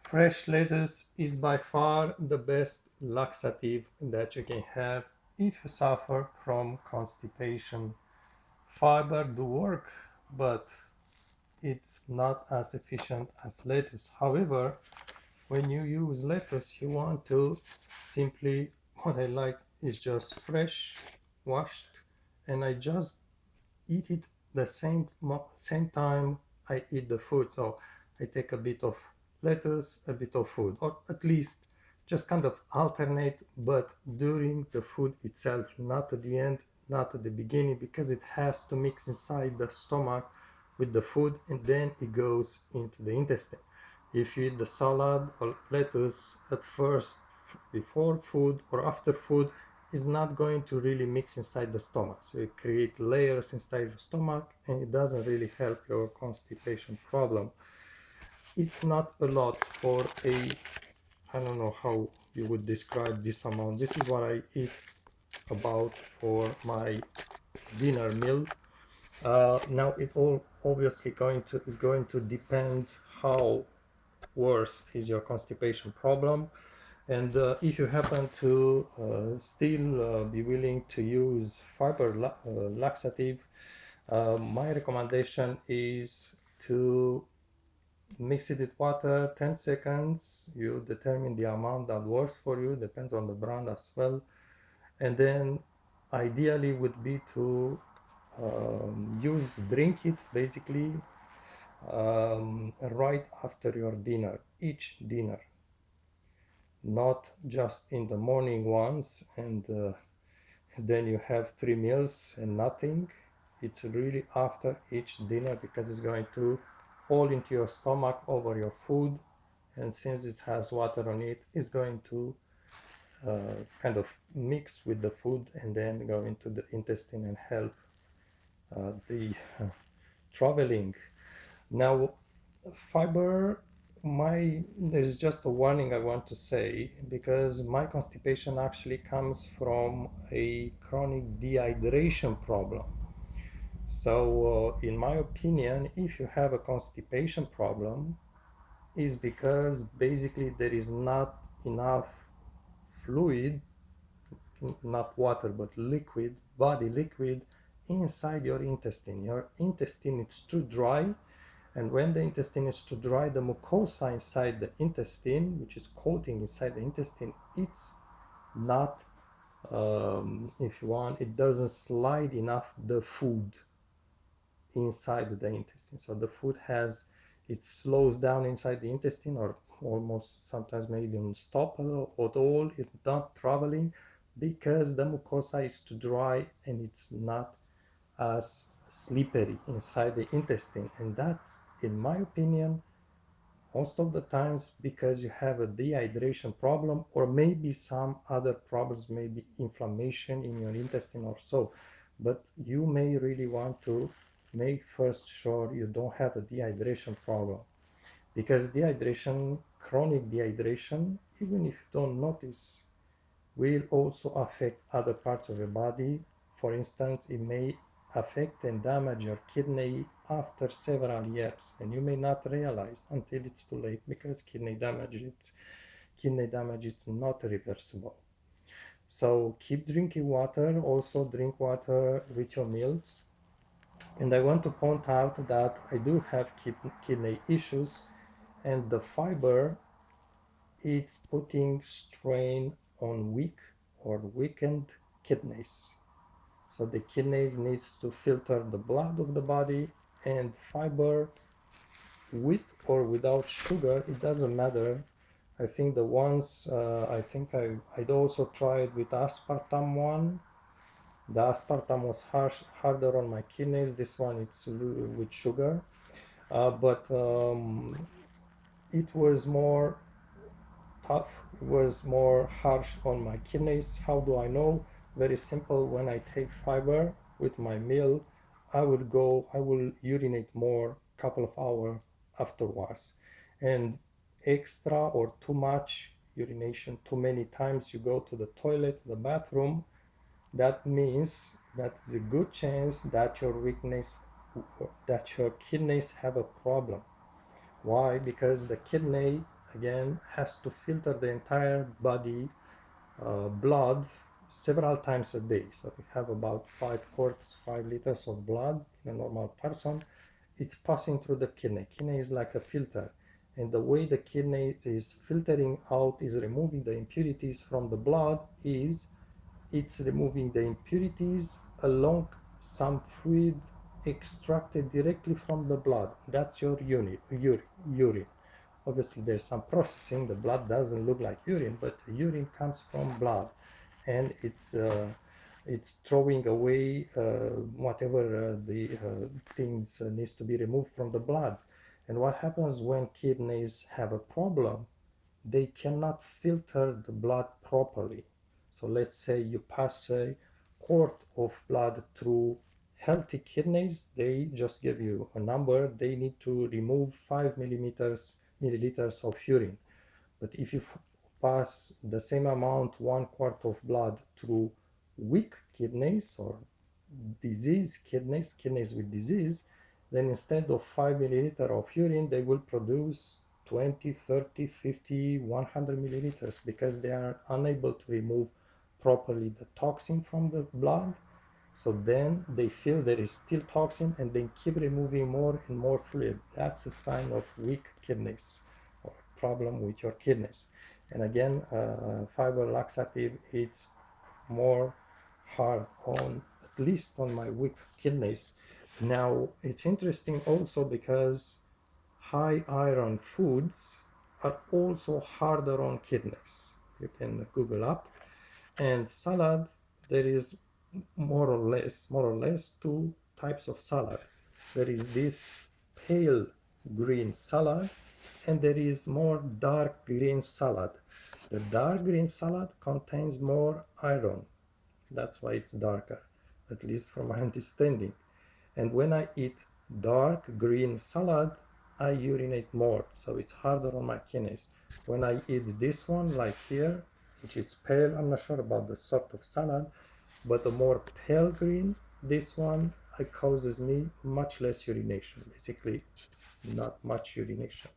Fresh lettuce is by far the best laxative that you can have if you suffer from constipation. Fiber do work, but it's not as efficient as lettuce. However, when you use lettuce, you want to simply, what I like is just fresh, washed, and I just eat it the same time I eat the food. So I take a bit of lettuce, a bit of food, or at least just kind of alternate, but during the food itself, not at the end, not at the beginning, because it has to mix inside the stomach with the food and then it goes into the intestine. If you eat the salad or lettuce at first, before food or after food, is not going to really mix inside the stomach. So you create layers inside your stomach and it doesn't really help your constipation problem. It's not a lot for I don't know how you would describe this amount. This is what I eat about for my dinner meal. Now it all obviously is going to depend how worse is your constipation problem. And if you happen to still be willing to use laxative, my recommendation is to mix it with water 10 seconds. You determine the amount that works for you, depends on the brand as well. And then ideally would be to drink it basically right after your dinner, each dinner, not just in the morning once and then you have 3 meals and nothing. It's really after each dinner because it's going to fall into your stomach over your food, and since it has water on it, it's going to kind of mix with the food and then go into the intestine and help the traveling. Now, fiber, there's just a warning I want to say, because my constipation actually comes from a chronic dehydration problem. So, in my opinion, if you have a constipation problem, is because basically there is not enough fluid, not water, but liquid, body liquid inside your intestine. Your intestine is too dry, and when the intestine is too dry, the mucosa inside the intestine, which is coating inside the intestine, it's not, if you want, it doesn't slide enough the food inside the intestine. So the food it slows down inside the intestine, or almost sometimes maybe even stop at all. It's not traveling because the mucosa is too dry and it's not as slippery inside the intestine. And that's, in my opinion, most of the times because you have a dehydration problem, or maybe some other problems, maybe inflammation in your intestine or so. But you may really want to make first sure you don't have a dehydration problem, because chronic dehydration, even if you don't notice, will also affect other parts of your body. For instance, it may affect and damage your kidney after several years, and you may not realize until it's too late, because kidney damage is not reversible. So keep drinking water. Also drink water with your meals. And I want to point out that I do have kidney issues, and the fiber, it's putting strain on weak or weakened kidneys. So the kidneys needs to filter the blood of the body, and fiber, with or without sugar, it doesn't matter. I think the ones, I'd also tried with aspartame one. The aspartame was harder on my kidneys. This one, it's with sugar. But it was more tough, it was more harsh on my kidneys. How do I know? Very simple. When I take fiber with my meal, I will urinate more couple of hours afterwards. And extra or too much urination, too many times you go to the toilet, the bathroom, that means that's a good chance that your kidneys have a problem. Why? Because the kidney again has to filter the entire body blood several times a day. So we have about 5 quarts, 5 liters of blood in a normal person. It's passing through the kidney. Kidney is like a filter. And the way the kidney is filtering out, is removing the impurities from the blood, is it's removing the impurities along some fluid extracted directly from the blood. That's your urine. Obviously, there's some processing. The blood doesn't look like urine, but urine comes from blood, and it's throwing away whatever the things needs to be removed from the blood. And what happens when kidneys have a problem? They cannot filter the blood properly. So let's say you pass a quart of blood through healthy kidneys, they just give you a number. They need to remove 5 milliliters of urine. But if you pass the same amount, 1 quart of blood, through weak kidneys or disease kidneys, kidneys with disease, then instead of 5 milliliter of urine, they will produce 20, 30, 50, 100 milliliters, because they are unable to remove properly the toxin from the blood. So then they feel there is still toxin, and they keep removing more and more fluid. That's a sign of weak kidneys or problem with your kidneys. And again, fiber laxative, it's more hard on, at least on my weak kidneys. Now it's interesting also because high iron foods are also harder on kidneys. You can Google up. And salad, there is more or less two types of salad. There is this pale green salad, and there is more dark green salad. The dark green salad contains more iron. That's why it's darker, at least from my understanding. And when I eat dark green salad, I urinate more, so it's harder on my kidneys. When I eat this one, like here, which is pale, I'm not sure about the sort of salad, but a more pale green, this one, it causes me much less urination, basically not much urination.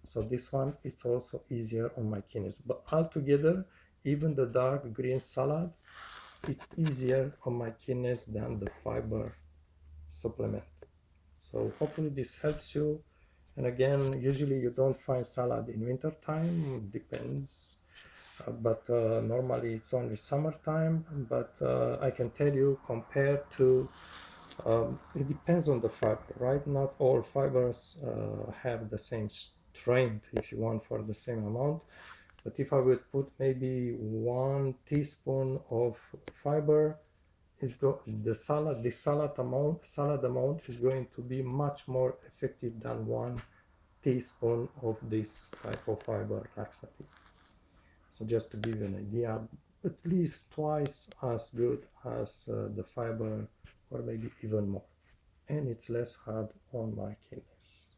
So this one, it's also easier on my kidneys. But altogether, even the dark green salad, it's easier on my kidneys than the fiber supplement. So hopefully this helps you. And again, usually you don't find salad in winter time, depends. But normally it's only summertime. But I can tell you, compared to, it depends on the fiber, right? Not all fibers have the same strength, if you want, for the same amount. But if I would put maybe 1 teaspoon of fiber, the salad amount is going to be much more effective than 1 teaspoon of this type of fiber laxative. So just to give you an idea, at least twice as good as the fiber, or maybe even more. And it's less hard on my kidneys.